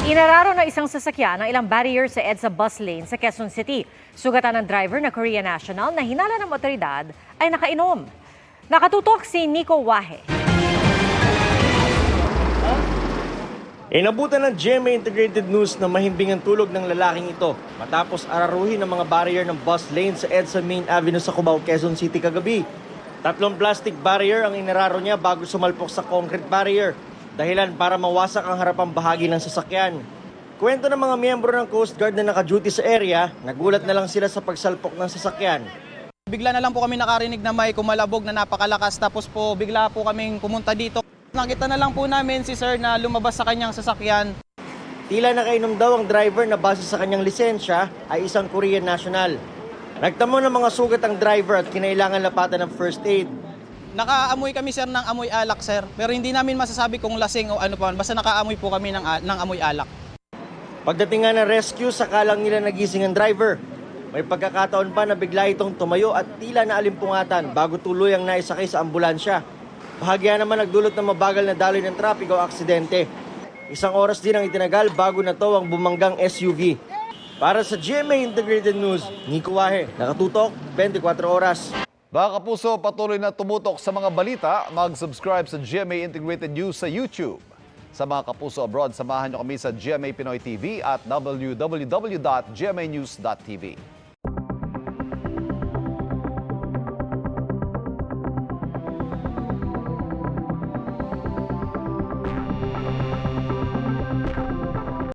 Inararo na isang sasakyan ang ilang barrier sa EDSA bus lane sa Quezon City. Sugatan ng driver na Korea national na hinala ng otoridad ay nakainom. Nakatutok si Nico Wahe. Inabutan ng GMA Integrated News na mahimbing ang tulog ng lalaking ito matapos araruhin ng mga barrier ng bus lane sa EDSA Main Avenue sa Cubao, Quezon City kagabi. 3 plastic barrier ang inararo niya bago sumalpok sa concrete barrier, dahilan para mawasak ang harapang bahagi ng sasakyan. Kwento ng mga miyembro ng Coast Guard na naka-duty sa area, nagulat na lang sila sa pagsalpok ng sasakyan. Bigla na lang po kami nakarinig na may kumalabog na napakalakas, tapos po bigla po kaming pumunta dito. Nakita na lang po namin si sir na lumabas sa kanyang sasakyan. Tila nakainom daw ang driver na base sa kanyang lisensya ay isang Korean national. Nagtamo ng mga sugat ang driver at kinailangan lapatan ng first aid. Nakaamoy kami sir ng amoy alak sir, pero hindi namin masasabi kung lasing o ano pa, basta nakaamoy po kami ng amoy alak. Pagdating nga ng rescue, sakalang nila nagising ang driver. May pagkakataon pa na bigla itong tumayo at tila naalimpungatan bago tuluyang naisakay sa ambulansya. Bahagya naman nagdulot ng mabagal na daloy ng trapiko o aksidente. 1 oras din ang itinagal bago nataw ang bumanggang SUV. Para sa GMA Integrated News, Nico Wahe, nakatutok 24 oras. Mga kapuso, patuloy na tumutok sa mga balita. Mag-subscribe sa GMA Integrated News sa YouTube. Sa mga kapuso abroad, samahan nyo kami sa GMA Pinoy TV at www.gmanews.tv.